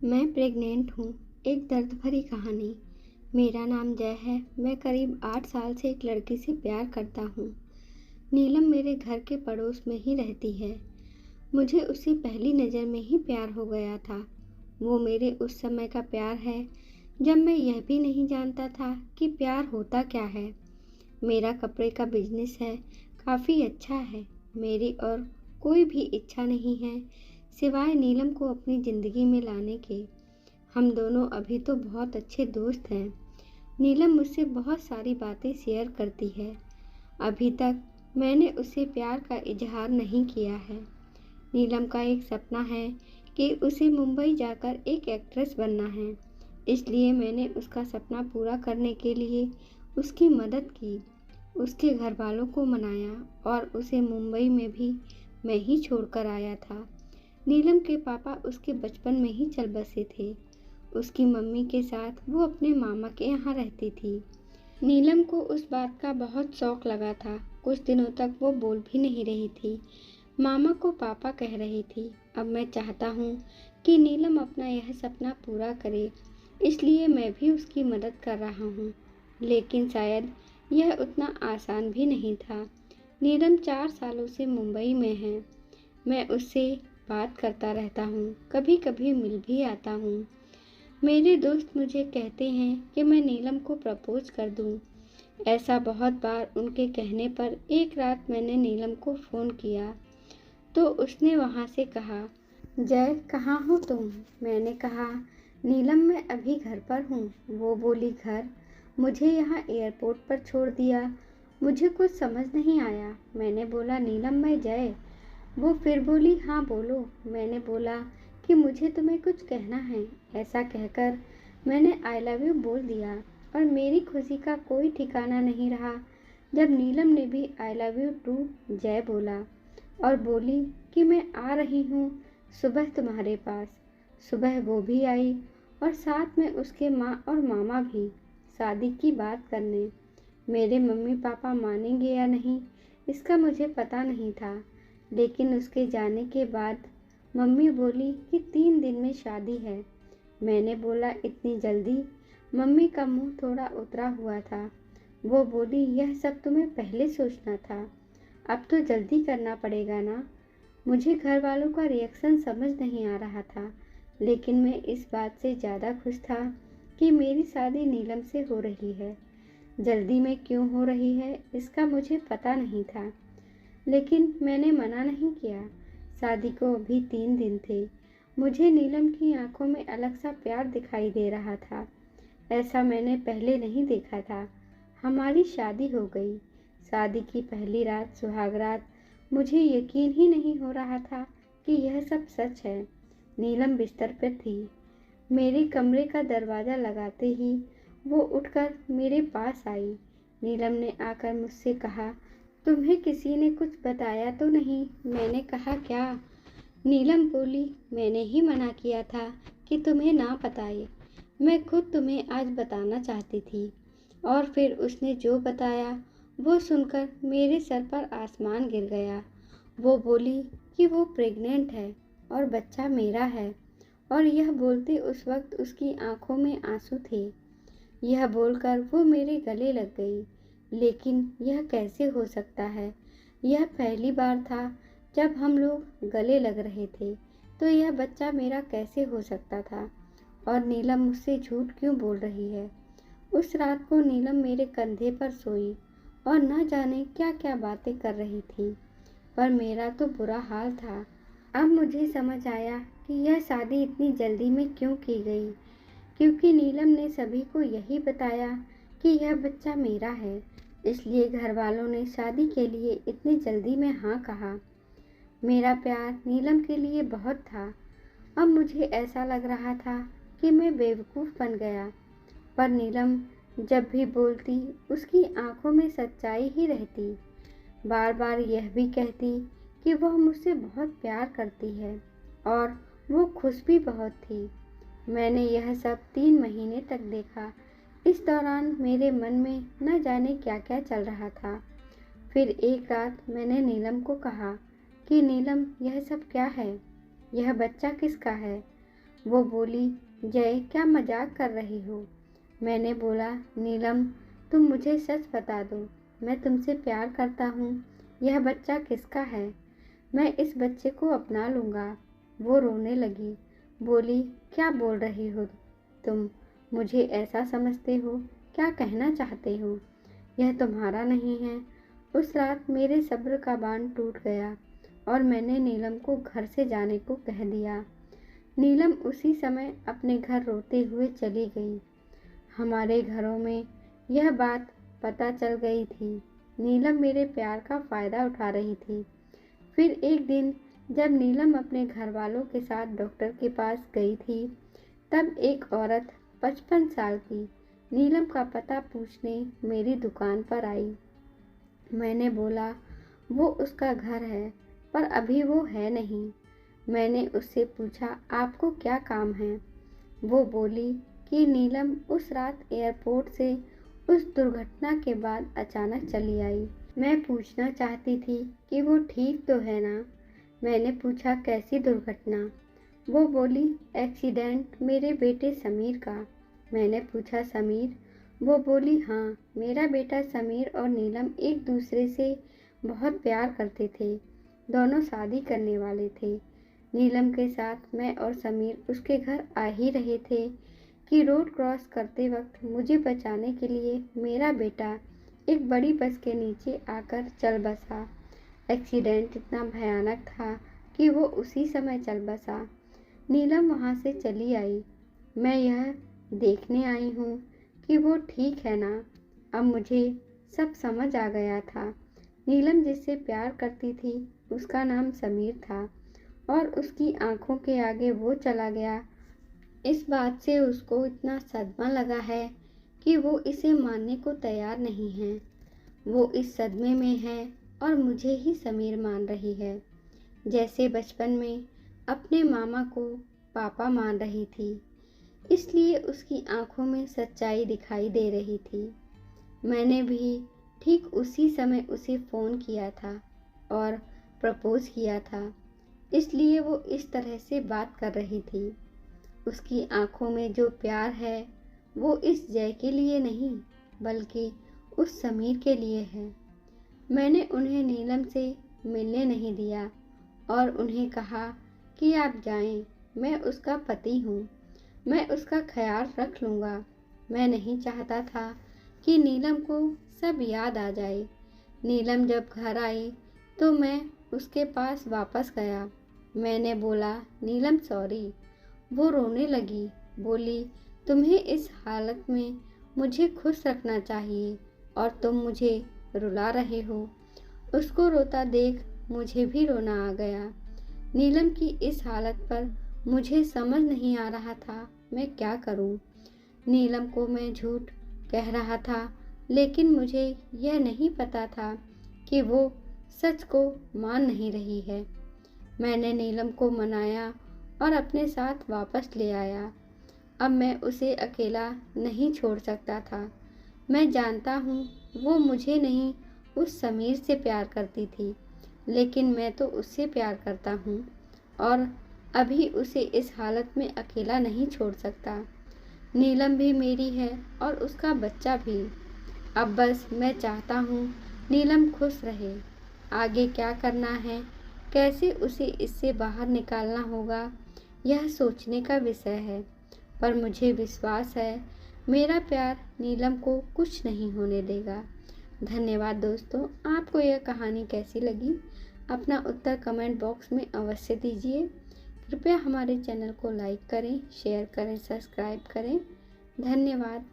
मैं प्रेग्नेंट हूँ। एक दर्द भरी कहानी। मेरा नाम जय है। मैं करीब 8 साल से एक लड़की से प्यार करता हूँ। नीलम मेरे घर के पड़ोस में ही रहती है। मुझे उससे पहली नज़र में ही प्यार हो गया था। वो मेरे उस समय का प्यार है जब मैं यह भी नहीं जानता था कि प्यार होता क्या है। मेरा कपड़े का बिजनेस है, काफ़ी अच्छा है। मेरी और कोई भी इच्छा नहीं है सिवाय नीलम को अपनी ज़िंदगी में लाने के। हम दोनों अभी तो बहुत अच्छे दोस्त हैं। नीलम मुझसे बहुत सारी बातें शेयर करती है। अभी तक मैंने उसे प्यार का इजहार नहीं किया है। नीलम का एक सपना है कि उसे मुंबई जाकर एक एक्ट्रेस बनना है, इसलिए मैंने उसका सपना पूरा करने के लिए उसकी मदद की। उसके घर वालों को मनाया और उसे मुंबई में भी मैं ही छोड़कर आया था। नीलम के पापा उसके बचपन में ही चल बसे थे। उसकी मम्मी के साथ वो अपने मामा के यहाँ रहती थी। नीलम को उस बात का बहुत शौक लगा था। कुछ दिनों तक वो बोल भी नहीं रही थी। मामा को पापा कह रही थी। अब मैं चाहता हूँ कि नीलम अपना यह सपना पूरा करे, इसलिए मैं भी उसकी मदद कर रहा हूँ। लेकिन शायद यह उतना आसान भी नहीं था। नीलम 4 सालों से मुंबई में है। मैं उससे बात करता रहता हूँ, कभी कभी मिल भी आता हूँ। मेरे दोस्त मुझे कहते हैं कि मैं नीलम को प्रपोज कर दूँ। ऐसा बहुत बार उनके कहने पर एक रात मैंने नीलम को फ़ोन किया तो उसने वहाँ से कहा, जय कहाँ हो तुम? मैंने कहा, नीलम मैं अभी घर पर हूँ। वो बोली, घर? मुझे यहाँ एयरपोर्ट पर छोड़ दिया। मुझे कुछ समझ नहीं आया। मैंने बोला, नीलम मैं जय। वो फिर बोली, हाँ बोलो। मैंने बोला कि मुझे तुम्हें कुछ कहना है। ऐसा कहकर मैंने आई लव यू बोल दिया और मेरी खुशी का कोई ठिकाना नहीं रहा जब नीलम ने भी आई लव यू टू जय बोला और बोली कि मैं आ रही हूँ सुबह तुम्हारे पास। सुबह वो भी आई और साथ में उसके माँ और मामा भी, शादी की बात करने। मेरे मम्मी पापा मानेंगे या नहीं इसका मुझे पता नहीं था, लेकिन उसके जाने के बाद मम्मी बोली कि 3 दिन में शादी है। मैंने बोला, इतनी जल्दी? मम्मी का मुंह थोड़ा उतरा हुआ था। वो बोली, यह सब तुम्हें पहले सोचना था, अब तो जल्दी करना पड़ेगा ना। मुझे घर वालों का रिएक्शन समझ नहीं आ रहा था, लेकिन मैं इस बात से ज़्यादा खुश था कि मेरी शादी नीलम से हो रही है। जल्दी में क्यों हो रही है इसका मुझे पता नहीं था, लेकिन मैंने मना नहीं किया। शादी को अभी 3 दिन थे। मुझे नीलम की आंखों में अलग सा प्यार दिखाई दे रहा था। ऐसा मैंने पहले नहीं देखा था। हमारी शादी हो गई। शादी की पहली रात सुहाग रात। मुझे यकीन ही नहीं हो रहा था कि यह सब सच है। नीलम बिस्तर पर थी। मेरे कमरे का दरवाज़ा लगाते ही वो उठकर मेरे पास आई। नीलम ने आकर मुझसे कहा, तुम्हें किसी ने कुछ बताया तो नहीं? मैंने कहा, क्या? नीलम बोली, मैंने ही मना किया था कि तुम्हें ना बताए। मैं खुद तुम्हें आज बताना चाहती थी। और फिर उसने जो बताया वो सुनकर मेरे सर पर आसमान गिर गया। वो बोली कि वो प्रेग्नेंट है और बच्चा मेरा है। और यह बोलते उस वक्त उसकी आंखों में आंसू थे। यह बोलकर वो मेरे गले लग गई। लेकिन यह कैसे हो सकता है? यह पहली बार था जब हम लोग गले लग रहे थे, तो यह बच्चा मेरा कैसे हो सकता था? और नीलम मुझसे झूठ क्यों बोल रही है? उस रात को नीलम मेरे कंधे पर सोई और न जाने क्या क्या बातें कर रही थी, पर मेरा तो बुरा हाल था। अब मुझे समझ आया कि यह शादी इतनी जल्दी में क्यों की गई, क्योंकि नीलम ने सभी को यही बताया कि यह बच्चा मेरा है, इसलिए घर वालों ने शादी के लिए इतनी जल्दी में हाँ कहा। मेरा प्यार नीलम के लिए बहुत था। अब मुझे ऐसा लग रहा था कि मैं बेवकूफ़ बन गया, पर नीलम जब भी बोलती उसकी आंखों में सच्चाई ही रहती। बार बार यह भी कहती कि वह मुझसे बहुत प्यार करती है और वो खुश भी बहुत थी। मैंने यह सब 3 महीने तक देखा। इस दौरान मेरे मन में न जाने क्या क्या चल रहा था। फिर एक रात मैंने नीलम को कहा कि नीलम, यह सब क्या है? यह बच्चा किसका है? वो बोली, जय क्या मजाक कर रही हो? मैंने बोला, नीलम तुम मुझे सच बता दो, मैं तुमसे प्यार करता हूँ। यह बच्चा किसका है? मैं इस बच्चे को अपना लूँगा। वो रोने लगी, बोली, क्या बोल रही हो तुम? मुझे ऐसा समझते हो? क्या कहना चाहते हो? यह तुम्हारा नहीं है। उस रात मेरे सब्र का बांध टूट गया और मैंने नीलम को घर से जाने को कह दिया। नीलम उसी समय अपने घर रोते हुए चली गई। हमारे घरों में यह बात पता चल गई थी। नीलम मेरे प्यार का फ़ायदा उठा रही थी। फिर एक दिन जब नीलम अपने घर वालों के साथ डॉक्टर के पास गई थी, तब एक औरत 55 साल की नीलम का पता पूछने मेरी दुकान पर आई। मैंने बोला, वो उसका घर है, पर अभी वो है नहीं। मैंने उससे पूछा, आपको क्या काम है? वो बोली कि नीलम उस रात एयरपोर्ट से उस दुर्घटना के बाद अचानक चली आई। मैं पूछना चाहती थी कि वो ठीक तो है ना? मैंने पूछा, कैसी दुर्घटना? वो बोली, एक्सीडेंट मेरे बेटे समीर का। मैंने पूछा, समीर? वो बोली, हाँ, मेरा बेटा समीर और नीलम एक दूसरे से बहुत प्यार करते थे। दोनों शादी करने वाले थे। नीलम के साथ मैं और समीर उसके घर आ ही रहे थे कि रोड क्रॉस करते वक्त मुझे बचाने के लिए मेरा बेटा एक बड़ी बस के नीचे आकर चल बसा। एक्सीडेंट इतना भयानक था कि वो उसी समय चल बसा। नीलम वहाँ से चली आई। मैं यह देखने आई हूँ कि वो ठीक है ना। अब मुझे सब समझ आ गया था। नीलम जिससे प्यार करती थी उसका नाम समीर था और उसकी आंखों के आगे वो चला गया। इस बात से उसको इतना सदमा लगा है कि वो इसे मानने को तैयार नहीं है। वो इस सदमे में है और मुझे ही समीर मान रही है, जैसे बचपन में अपने मामा को पापा मान रही थी। इसलिए उसकी आंखों में सच्चाई दिखाई दे रही थी। मैंने भी ठीक उसी समय उसे फ़ोन किया था और प्रपोज़ किया था, इसलिए वो इस तरह से बात कर रही थी। उसकी आंखों में जो प्यार है वो इस जय के लिए नहीं, बल्कि उस समीर के लिए है। मैंने उन्हें नीलम से मिलने नहीं दिया और उन्हें कहा कि आप जाएं, मैं उसका पति हूँ, मैं उसका ख्याल रख लूँगा। मैं नहीं चाहता था कि नीलम को सब याद आ जाए। नीलम जब घर आई तो मैं उसके पास वापस गया। मैंने बोला, नीलम सॉरी। वो रोने लगी, बोली, तुम्हें इस हालत में मुझे खुश रखना चाहिए और तुम मुझे रुला रहे हो। उसको रोता देख मुझे भी रोना आ गया। नीलम की इस हालत पर मुझे समझ नहीं आ रहा था मैं क्या करूं। नीलम को मैं झूठ कह रहा था, लेकिन मुझे यह नहीं पता था कि वो सच को मान नहीं रही है। मैंने नीलम को मनाया और अपने साथ वापस ले आया। अब मैं उसे अकेला नहीं छोड़ सकता था। मैं जानता हूँ वो मुझे नहीं उस समीर से प्यार करती थी, लेकिन मैं तो उससे प्यार करता हूँ और अभी उसे इस हालत में अकेला नहीं छोड़ सकता। नीलम भी मेरी है और उसका बच्चा भी। अब बस मैं चाहता हूँ नीलम खुश रहे। आगे क्या करना है, कैसे उसे इससे बाहर निकालना होगा, यह सोचने का विषय है। पर मुझे विश्वास है मेरा प्यार नीलम को कुछ नहीं होने देगा। धन्यवाद दोस्तों। आपको यह कहानी कैसी लगी अपना उत्तर कमेंट बॉक्स में अवश्य दीजिए। कृपया हमारे चैनल को लाइक करें, शेयर करें, सब्सक्राइब करें। धन्यवाद।